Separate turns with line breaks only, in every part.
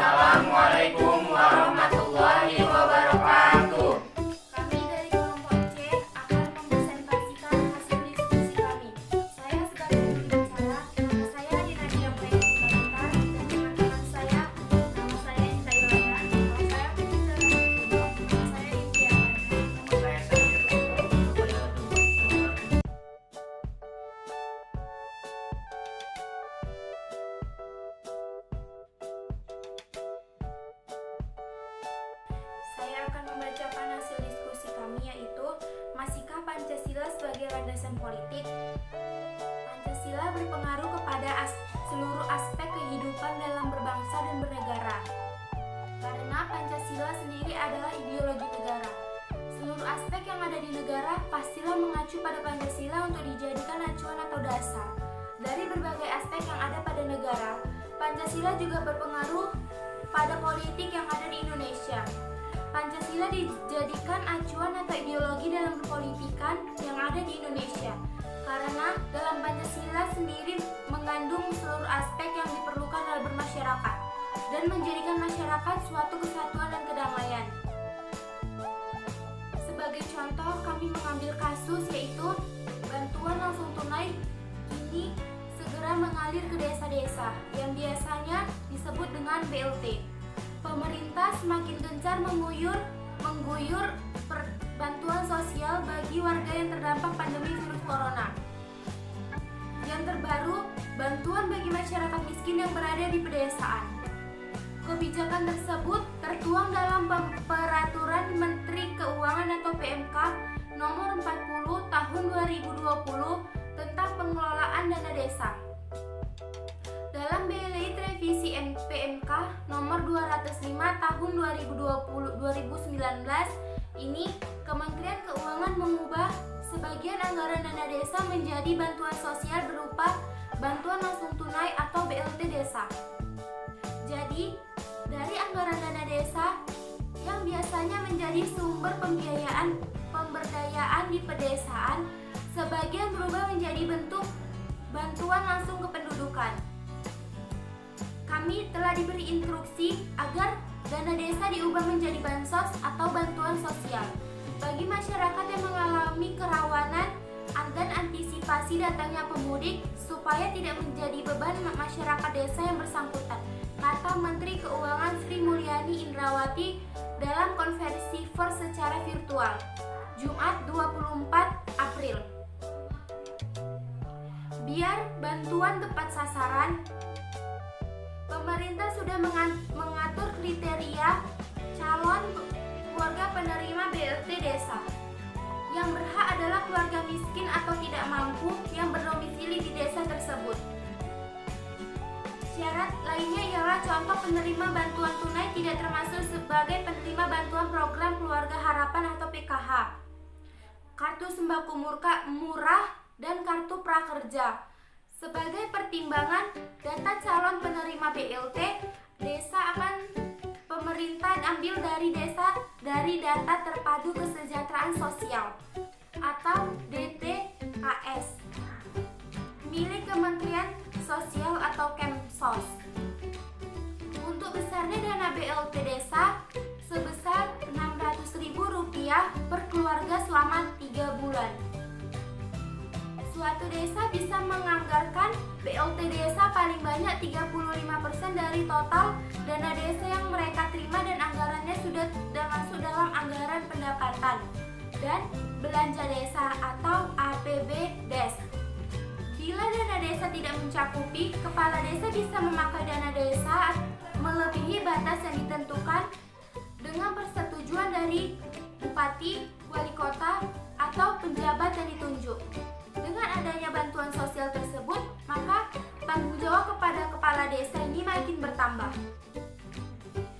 Assalamualaikum warahmatullahi wabarakatuh.
Kami dari kelompok C akan mempresentasikan hasil diskusi kami. Saya sebagai pembicara, nama saya Dinadia Mulyani Batar, dan teman-teman saya, nama saya Inta Ilana, nama saya Fitri Sudo, nama saya Intiana, nama
Saya Samir Batal.
Saya akan membacakan hasil diskusi kami, yaitu masihkah Pancasila sebagai landasan politik? Pancasila berpengaruh kepada seluruh aspek kehidupan dalam berbangsa dan bernegara. Karena Pancasila sendiri adalah ideologi negara. Seluruh aspek yang ada di negara pastilah mengacu pada Pancasila untuk dijadikan acuan atau dasar. Dari berbagai aspek yang ada pada negara, Pancasila juga berpengaruh pada politik yang ada di Indonesia. Pancasila dijadikan acuan atau ideologi dalam perpolitikan yang ada di Indonesia karena dalam Pancasila sendiri mengandung seluruh aspek yang diperlukan dalam bermasyarakat dan menjadikan masyarakat suatu kesatuan dan kedamaian. Sebagai contoh, kami mengambil kasus yaitu bantuan langsung tunai ini segera mengalir ke desa-desa yang biasanya disebut dengan BLT. Pemerintah semakin gencar mengguyur bantuan sosial bagi warga yang terdampak pandemi virus corona. Yang terbaru, bantuan bagi masyarakat miskin yang berada di pedesaan. Kebijakan tersebut tertuang dalam Peraturan Menteri Keuangan atau PMK Nomor 40 Tahun 2020 tentang pengelolaan dana desa. Dalam BLIT revisi PMK nomor 205 tahun 2019 ini, Kementerian Keuangan mengubah sebagian anggaran dana desa menjadi bantuan sosial berupa bantuan langsung tunai atau BLT desa. Jadi, dari anggaran dana desa yang biasanya menjadi sumber pemberdayaan di pedesaan, sebagian berubah menjadi bentuk bantuan langsung ke pendudukan. Kami telah diberi instruksi agar dana desa diubah menjadi bansos atau bantuan sosial bagi masyarakat yang mengalami kerawanan dan antisipasi datangnya pemudik supaya tidak menjadi beban masyarakat desa yang bersangkutan, kata Menteri Keuangan Sri Mulyani Indrawati dalam konferensi pers secara virtual Jumat 24 April. Biar bantuan tepat sasaran, pemerintah sudah mengatur kriteria calon keluarga penerima BLT desa. Yang berhak adalah keluarga miskin atau tidak mampu yang berdomisili di desa tersebut. Syarat lainnya ialah contoh penerima bantuan tunai tidak termasuk sebagai penerima bantuan program Keluarga Harapan atau PKH, kartu sembako murah, dan kartu prakerja. Sebagai pertimbangan data calon penerima BLT desa akan pemerintah ambil dari data terpadu kesejahteraan sosial atau DTKS milik Kementerian Sosial atau Kemsos. Untuk besarnya dana BLT desa sebesar Rp600.000 per keluarga selama 3 bulan. Suatu desa bisa menganggarkan BLT desa paling banyak 35% dari total dana desa yang mereka terima dan anggarannya sudah masuk dalam anggaran pendapatan dan belanja desa atau APBDes. Bila dana desa tidak mencakupi, kepala desa bisa memakai dana desa melebihi batas yang ditentukan dengan persetujuan dari bupati, wali kota, atau penjabat yang ditunjuk. Dengan adanya bantuan sosial tersebut, maka tanggung jawab kepada kepala desa ini makin bertambah.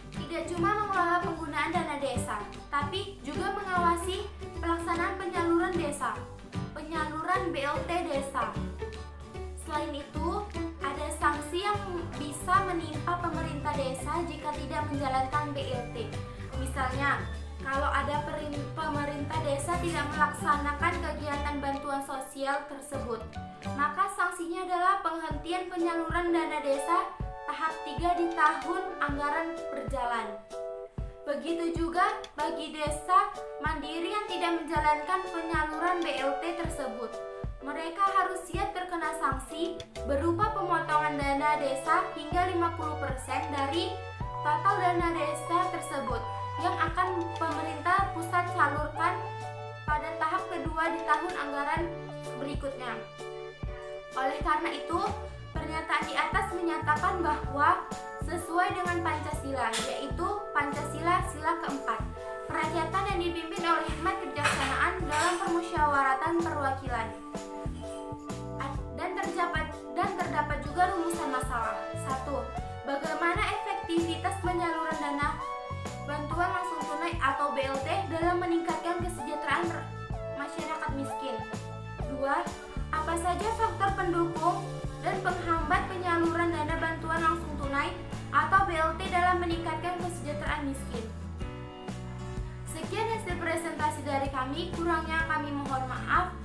Tidak cuma mengelola penggunaan dana desa, tapi juga mengawasi pelaksanaan penyaluran BLT desa. Selain itu, ada sanksi yang bisa menimpa pemerintah desa jika tidak menjalankan BLT. Misalnya, kalau ada pemerintah desa tidak melaksanakan kegiatan bantuan sosial tersebut, maka sanksinya adalah penghentian penyaluran dana desa tahap 3 di tahun anggaran berjalan. Begitu juga bagi desa mandiri yang tidak menjalankan penyaluran BLT tersebut. Mereka harus siap terkena sanksi berupa pemotongan dana desa hingga 50% dari total dana desa tersebut yang akan pemerintah pusat salurkan pada tahap kedua di tahun anggaran berikutnya. Oleh karena itu, pernyataan di atas menyatakan bahwa sesuai dengan Pancasila, yaitu Pancasila sila keempat, kerakyatan yang dipimpin oleh hikmat kebijaksanaan dalam permusyawaratan perwakilan. Dan terdapat juga rumusan masalah. 1. Bagaimana efektivitas penyaluran dana bantuan langsung tunai atau BLT dalam meningkatkan kesejahteraan masyarakat miskin. 2. Apa saja faktor pendukung dan penghambat penyaluran dana bantuan langsung tunai atau BLT dalam meningkatkan kesejahteraan miskin. Sekian hasil presentasi dari kami, kurangnya kami mohon maaf.